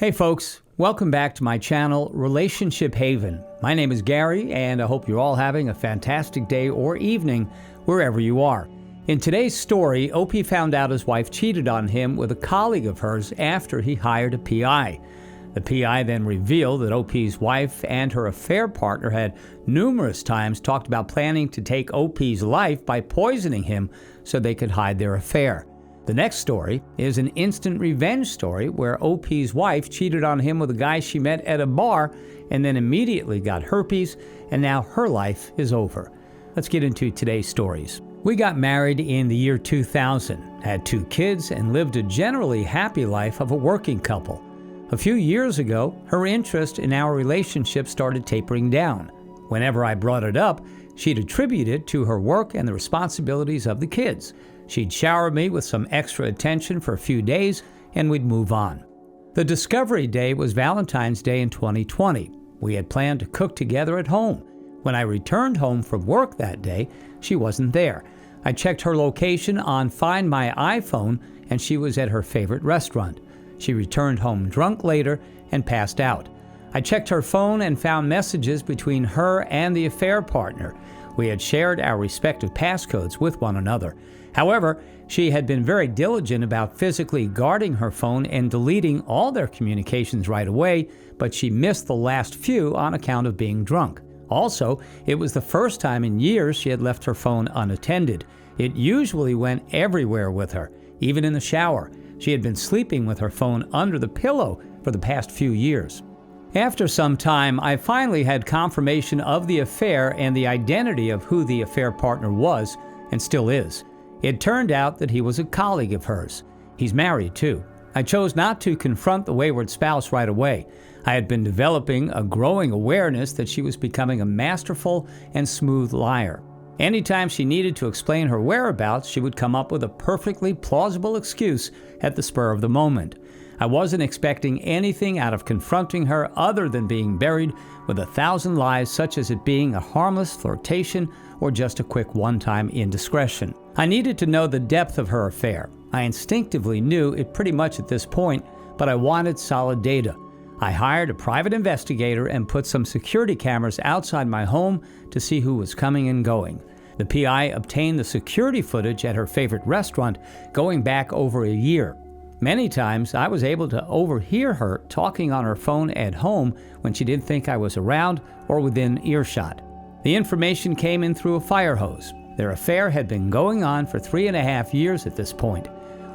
Hey folks, welcome back to my channel, Relationship Haven. My name is Gary, and I hope you're all having a fantastic day or evening wherever you are. In today's story, OP found out his wife cheated on him with a colleague of hers after he hired a PI. The PI then revealed that OP's wife and her affair partner had numerous times talked about planning to take OP's life by poisoning him so they could hide their affair. The next story is an instant revenge story where OP's wife cheated on him with a guy she met at a bar and then immediately got herpes, and now her life is over. Let's get into today's stories. We got married in the year 2000, had 2 kids, and lived a generally happy life of a working couple. A few years ago, her interest in our relationship started tapering down. Whenever I brought it up, she'd attribute it to her work and the responsibilities of the kids. She'd shower me with some extra attention for a few days, and we'd move on. The discovery day was Valentine's Day in 2020. We had planned to cook together at home. When I returned home from work that day, she wasn't there. I checked her location on Find My iPhone, and she was at her favorite restaurant. She returned home drunk later and passed out. I checked her phone and found messages between her and the affair partner. We had shared our respective passcodes with one another. However, she had been very diligent about physically guarding her phone and deleting all their communications right away, but she missed the last few on account of being drunk. Also, it was the first time in years she had left her phone unattended. It usually went everywhere with her, even in the shower. She had been sleeping with her phone under the pillow for the past few years. After some time, I finally had confirmation of the affair and the identity of who the affair partner was, and still is. It turned out that he was a colleague of hers. He's married too. I chose not to confront the wayward spouse right away. I had been developing a growing awareness that she was becoming a masterful and smooth liar. Anytime she needed to explain her whereabouts, she would come up with a perfectly plausible excuse at the spur of the moment. I wasn't expecting anything out of confronting her other than being buried with 1,000 lies, such as it being a harmless flirtation or just a quick one-time indiscretion. I needed to know the depth of her affair. I instinctively knew it pretty much at this point, but I wanted solid data. I hired a private investigator and put some security cameras outside my home to see who was coming and going. The PI obtained the security footage at her favorite restaurant going back over a year. Many times, I was able to overhear her talking on her phone at home when she didn't think I was around or within earshot. The information came in through a fire hose. Their affair had been going on for 3.5 years at this point.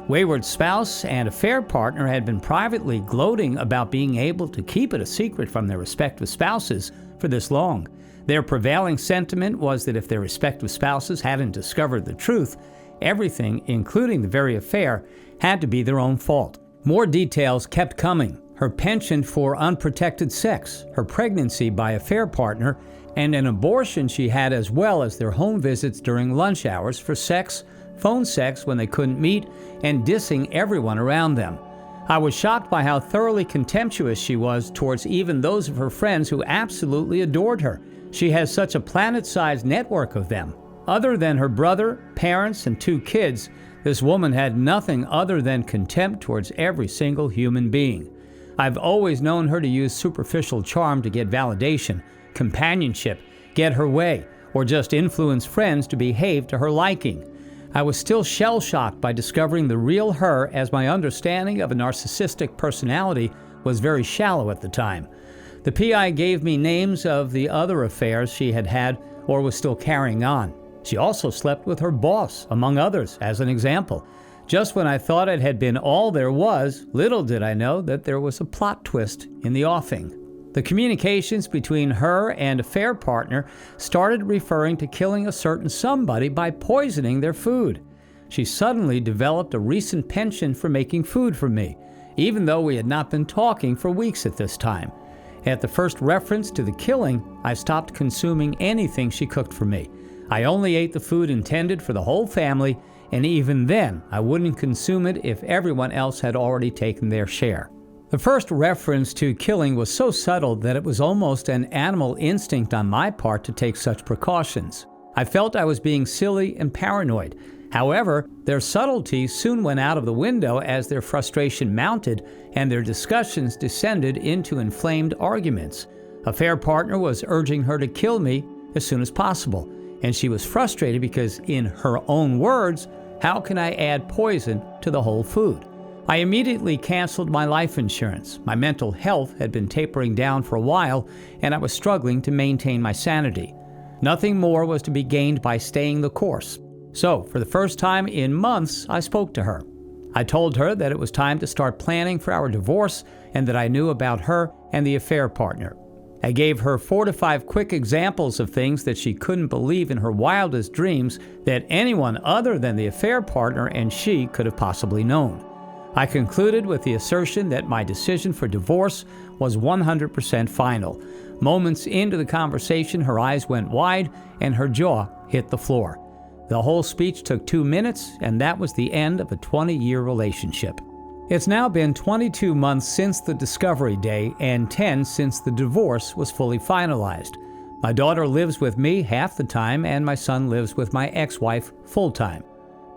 Wayward spouse and affair partner had been privately gloating about being able to keep it a secret from their respective spouses for this long. Their prevailing sentiment was that if their respective spouses hadn't discovered the truth, everything, including the very affair, had to be their own fault. More details kept coming. Her penchant for unprotected sex, her pregnancy by affair partner, and an abortion she had, as well as their home visits during lunch hours for sex, phone sex when they couldn't meet, and dissing everyone around them. I was shocked by how thoroughly contemptuous she was towards even those of her friends who absolutely adored her. She has such a planet-sized network of them. Other than her brother, parents, and 2 kids, this woman had nothing other than contempt towards every single human being. I've always known her to use superficial charm to get validation, companionship, get her way, or just influence friends to behave to her liking. I was still shell-shocked by discovering the real her, as my understanding of a narcissistic personality was very shallow at the time. The PI gave me names of the other affairs she had had or was still carrying on. She also slept with her boss, among others, as an example. Just when I thought it had been all there was, little did I know that there was a plot twist in the offing. The communications between her and affair partner started referring to killing a certain somebody by poisoning their food. She suddenly developed a recent penchant for making food for me, even though we had not been talking for weeks at this time. At the first reference to the killing, I stopped consuming anything she cooked for me. I only ate the food intended for the whole family, and even then, I wouldn't consume it if everyone else had already taken their share. The first reference to killing was so subtle that it was almost an animal instinct on my part to take such precautions. I felt I was being silly and paranoid. However, their subtlety soon went out of the window as their frustration mounted and their discussions descended into inflamed arguments. Affair partner was urging her to kill me as soon as possible, and she was frustrated because, in her own words, how can I add poison to the whole food? I immediately canceled my life insurance. My mental health had been tapering down for a while, and I was struggling to maintain my sanity. Nothing more was to be gained by staying the course. So, for the first time in months, I spoke to her. I told her that it was time to start planning for our divorce and that I knew about her and the affair partner. I gave her 4 to 5 quick examples of things that she couldn't believe in her wildest dreams that anyone other than the affair partner and she could have possibly known. I concluded with the assertion that my decision for divorce was 100% final. Moments into the conversation, her eyes went wide and her jaw hit the floor. The whole speech took 2 minutes, and that was the end of a 20-year relationship. It's now been 22 months since the discovery day and 10 since the divorce was fully finalized. My daughter lives with me half the time, and my son lives with my ex-wife full-time.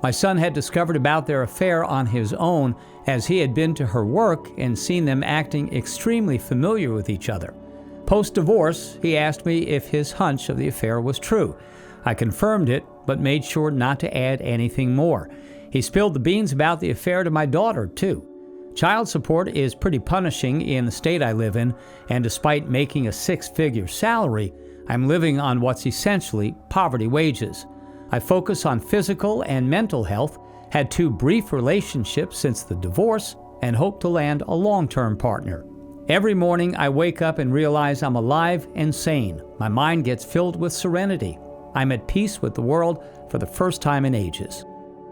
My son had discovered about their affair on his own, as he had been to her work and seen them acting extremely familiar with each other. Post-divorce, he asked me if his hunch of the affair was true. I confirmed it, but made sure not to add anything more. He spilled the beans about the affair to my daughter, too. Child support is pretty punishing in the state I live in, and despite making a 6-figure salary, I'm living on what's essentially poverty wages. I focus on physical and mental health, had 2 brief relationships since the divorce, and hope to land a long-term partner. Every morning I wake up and realize I'm alive and sane. My mind gets filled with serenity. I'm at peace with the world for the first time in ages.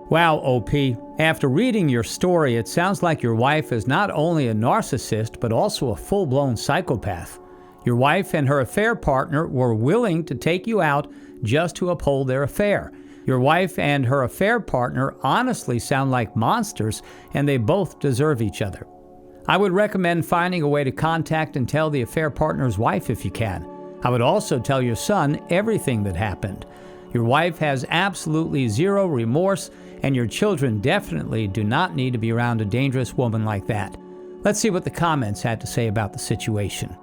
Wow, OP, after reading your story, it sounds like your wife is not only a narcissist, but also a full-blown psychopath. Your wife and her affair partner were willing to take you out just to uphold their affair. Your wife and her affair partner honestly sound like monsters, and they both deserve each other. I would recommend finding a way to contact and tell the affair partner's wife if you can. I would also tell your son everything that happened. Your wife has absolutely zero remorse, and your children definitely do not need to be around a dangerous woman like that. Let's see what the comments had to say about the situation.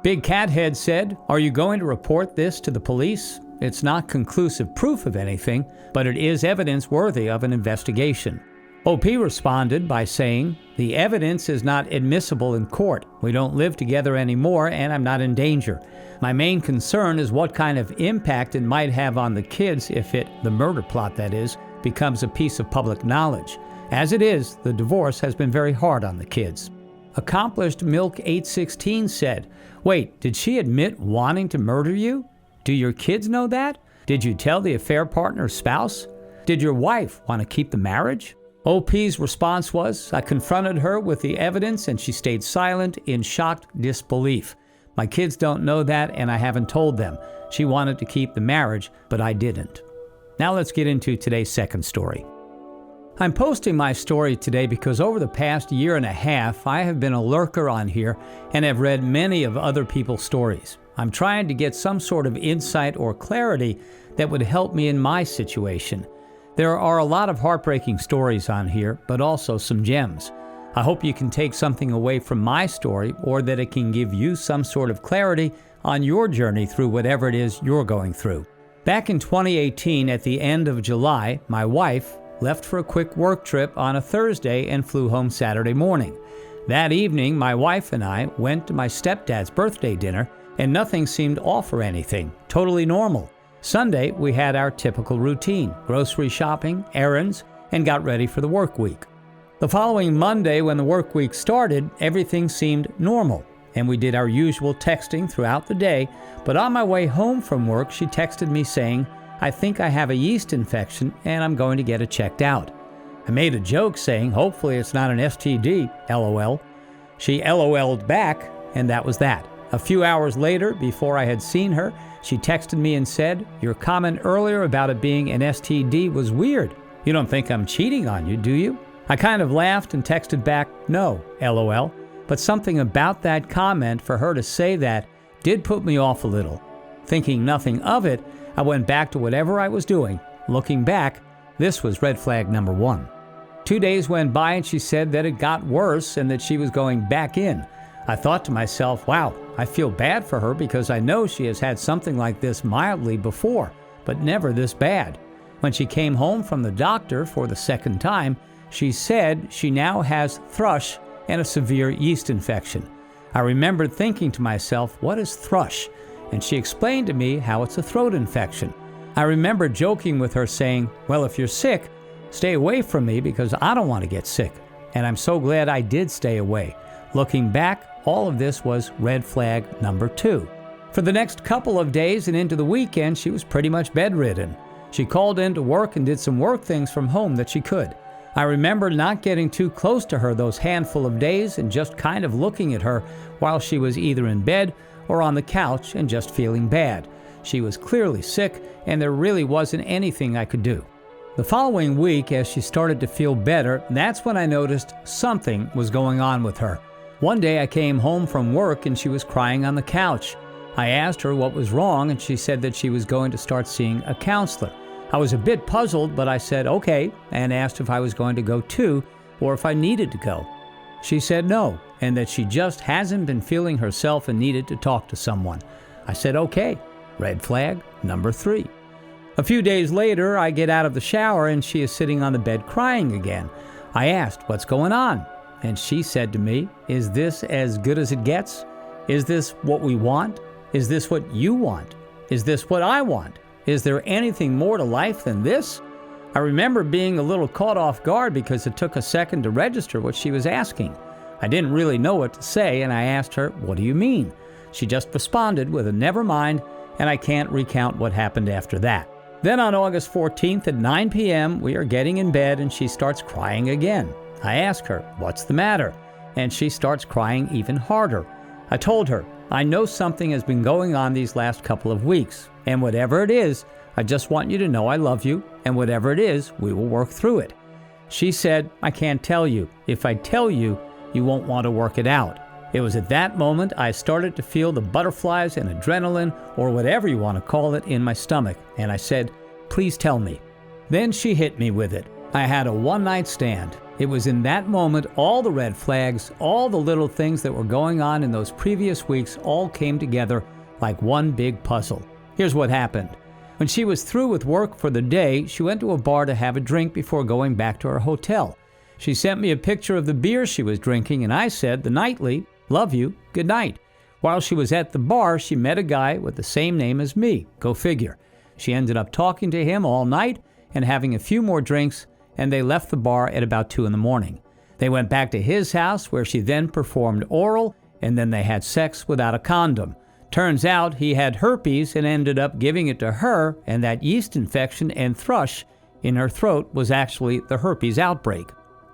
Big Cathead said, "Are you going to report this to the police? It's not conclusive proof of anything, but it is evidence worthy of an investigation." OP responded by saying, "The evidence is not admissible in court. We don't live together anymore, and I'm not in danger. My main concern is what kind of impact it might have on the kids if it, the murder plot that is, becomes a piece of public knowledge. As it is, the divorce has been very hard on the kids." Accomplished Milk 816 said, "Wait, did she admit wanting to murder you? Do your kids know that? Did you tell the affair partner's spouse? Did your wife want to keep the marriage?" OP's response was, "I confronted her with the evidence and she stayed silent in shocked disbelief. My kids don't know that and I haven't told them. She wanted to keep the marriage, but I didn't." Now let's get into today's second story. I'm posting my story today because over the past year and a half, I have been a lurker on here and have read many of other people's stories. I'm trying to get some sort of insight or clarity that would help me in my situation. There are a lot of heartbreaking stories on here, but also some gems. I hope you can take something away from my story, or that it can give you some sort of clarity on your journey through whatever it is you're going through. Back in 2018, at the end of July, my wife left for a quick work trip on a Thursday and flew home Saturday morning. That evening, my wife and I went to my stepdad's birthday dinner, and nothing seemed off or anything, totally normal. Sunday, we had our typical routine, grocery shopping, errands, and got ready for the work week. The following Monday, when the work week started, everything seemed normal, and we did our usual texting throughout the day, but on my way home from work, she texted me saying, "I think I have a yeast infection and I'm going to get it checked out." I made a joke saying, "Hopefully it's not an STD, LOL." She LOL'd back, and that was that. A few hours later, before I had seen her, she texted me and said, "Your comment earlier about it being an STD was weird. You don't think I'm cheating on you, do you?" I kind of laughed and texted back, "No, LOL." But something about that comment, for her to say that, did put me off a little. Thinking nothing of it, I went back to whatever I was doing. Looking back, This was red flag number 1. 2 days went by and she said that it got worse and that she was going back in. I thought to myself, wow, I feel bad for her because I know she has had something like this mildly before, but never this bad. When she came home from the doctor for the second time, she said she now has thrush and a severe yeast infection. I remembered thinking to myself, what is thrush? And she explained to me how it's a throat infection. I remember joking with her saying, well, if you're sick, stay away from me because I don't want to get sick. And I'm so glad I did stay away. Looking back, all of this was red flag number 2. For the next couple of days and into the weekend, she was pretty much bedridden. She called in to work and did some work things from home that she could. I remember not getting too close to her those handful of days and just kind of looking at her while she was either in bed or on the couch and just feeling bad. She was clearly sick and there really wasn't anything I could do. The following week, as she started to feel better, that's when I noticed something was going on with her. One day I came home from work and she was crying on the couch. I asked her what was wrong and she said that she was going to start seeing a counselor. I was a bit puzzled, but I said okay and asked if I was going to go too or if I needed to go. She said no and that she just hasn't been feeling herself and needed to talk to someone. I said okay, red flag number 3. A few days later, I get out of the shower and she is sitting on the bed crying again. I asked, what's going on? And she said to me, is this as good as it gets? Is this what we want? Is this what you want? Is this what I want? Is there anything more to life than this? I remember being a little caught off guard because it took a second to register what she was asking. I didn't really know what to say and I asked her, what do you mean? She just responded with a never mind, and I can't recount what happened after that. Then on August 14th at 9 p.m., we are getting in bed and she starts crying again. I ask her, what's the matter? And she starts crying even harder. I told her, I know something has been going on these last couple of weeks, and whatever it is, I just want you to know I love you, and whatever it is, we will work through it. She said, I can't tell you. If I tell you, you won't want to work it out. It was at that moment I started to feel the butterflies and adrenaline, or whatever you want to call it, in my stomach, and I said, please tell me. Then she hit me with it. I had a one-night stand. It was in that moment all the red flags, all the little things that were going on in those previous weeks all came together like one big puzzle. Here's what happened. When she was through with work for the day, she went to a bar to have a drink before going back to her hotel. She sent me a picture of the beer she was drinking, and I said, the nightly, love you, good night. While she was at the bar, she met a guy with the same name as me. Go figure. She ended up talking to him all night and having a few more drinks, and they left the bar at about 2 a.m. They went back to his house where she then performed oral, and then they had sex without a condom. Turns out he had herpes and ended up giving it to her, and that yeast infection and thrush in her throat was actually the herpes outbreak.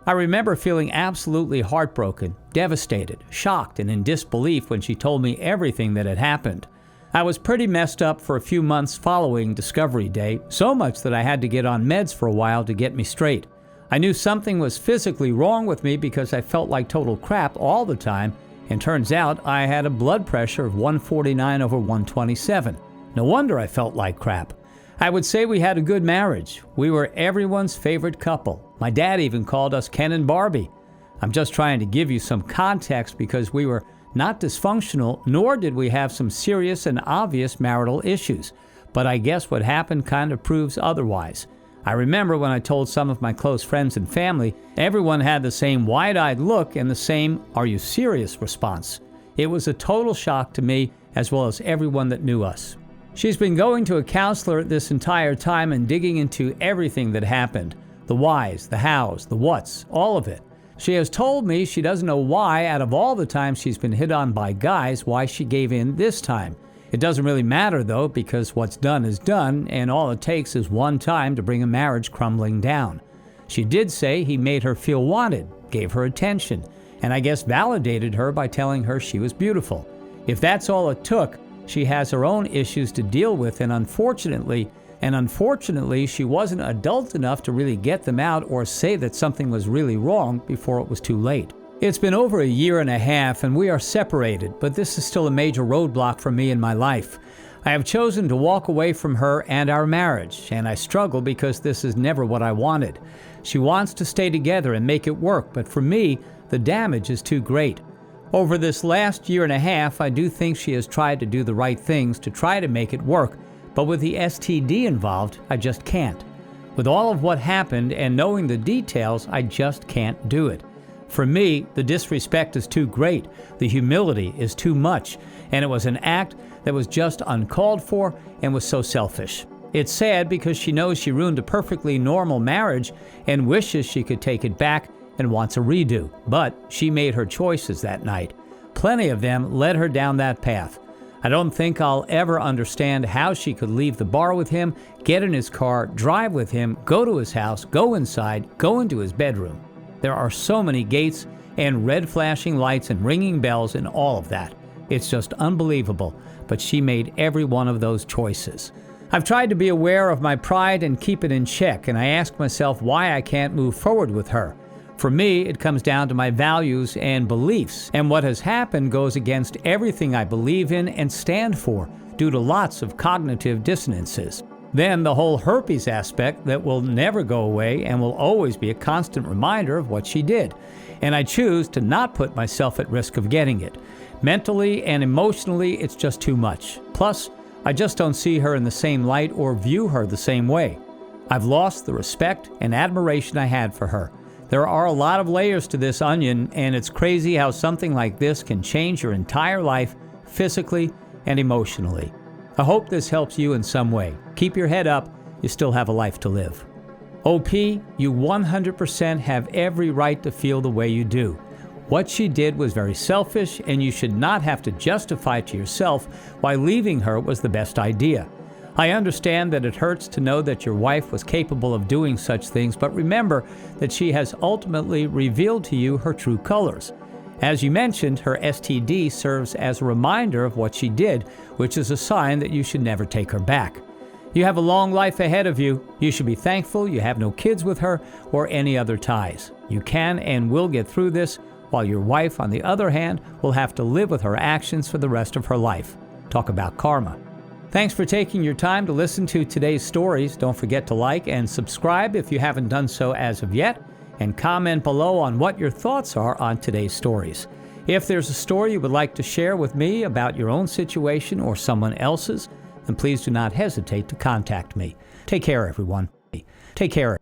I remember feeling absolutely heartbroken, devastated, shocked, and in disbelief when she told me everything that had happened. I was pretty messed up for a few months following Discovery Day, so much that I had to get on meds for a while to get me straight. I knew something was physically wrong with me because I felt like total crap all the time, and turns out I had a blood pressure of 149/127. No wonder I felt like crap. I would say we had a good marriage. We were everyone's favorite couple. My dad even called us Ken and Barbie. I'm just trying to give you some context because we were not dysfunctional, nor did we have some serious and obvious marital issues. But I guess what happened kind of proves otherwise. I remember when I told some of my close friends and family, everyone had the same wide-eyed look and the same, "Are you serious?" response. It was a total shock to me as well as everyone that knew us. She's been going to a counselor this entire time and digging into everything that happened. The whys, the hows, the whats, all of it. She has told me she doesn't know why, out of all the times she's been hit on by guys, why she gave in this time. It doesn't really matter though, because what's done is done, and all it takes is one time to bring a marriage crumbling down. She did say he made her feel wanted, gave her attention, and I guess validated her by telling her she was beautiful. If that's all it took, she has her own issues to deal with, and unfortunately, she wasn't adult enough to really get them out or say that something was really wrong before it was too late. It's been over 1.5 years and we are separated, but this is still a major roadblock for me in my life. I have chosen to walk away from her and our marriage, and I struggle because this is never what I wanted. She wants to stay together and make it work, but for me, the damage is too great. Over this last year and a half, I do think she has tried to do the right things to try to make it work, but with the STD involved, I just can't. With all of what happened and knowing the details, I just can't do it. For me, the disrespect is too great, the humility is too much, and it was an act that was just uncalled for and was so selfish. It's sad because she knows she ruined a perfectly normal marriage and wishes she could take it back and wants a redo, but she made her choices that night. Plenty of them led her down that path. I don't think I'll ever understand how she could leave the bar with him, get in his car, drive with him, go to his house, go inside, go into his bedroom. There are so many gates and red flashing lights and ringing bells and all of that. It's just unbelievable, but she made every one of those choices. I've tried to be aware of my pride and keep it in check, and I ask myself why I can't move forward with her. For me, it comes down to my values and beliefs, and what has happened goes against everything I believe in and stand for, due to lots of cognitive dissonances. Then the whole herpes aspect that will never go away and will always be a constant reminder of what she did. And I choose to not put myself at risk of getting it. Mentally and emotionally, it's just too much. Plus, I just don't see her in the same light or view her the same way. I've lost the respect and admiration I had for her. There are a lot of layers to this onion, and it's crazy how something like this can change your entire life, physically and emotionally. I hope this helps you in some way. Keep your head up. You still have a life to live. OP, you 100% have every right to feel the way you do. What she did was very selfish, and you should not have to justify to yourself why leaving her was the best idea. I understand that it hurts to know that your wife was capable of doing such things, but remember that she has ultimately revealed to you her true colors. As you mentioned, her STD serves as a reminder of what she did, which is a sign that you should never take her back. You have a long life ahead of you. You should be thankful you have no kids with her or any other ties. You can and will get through this, while your wife, on the other hand, will have to live with her actions for the rest of her life. Talk about karma. Thanks for taking your time to listen to today's stories. Don't forget to like and subscribe if you haven't done so as of yet, and comment below on what your thoughts are on today's stories. If there's a story you would like to share with me about your own situation or someone else's, then please do not hesitate to contact me. Take care, everyone. Take care.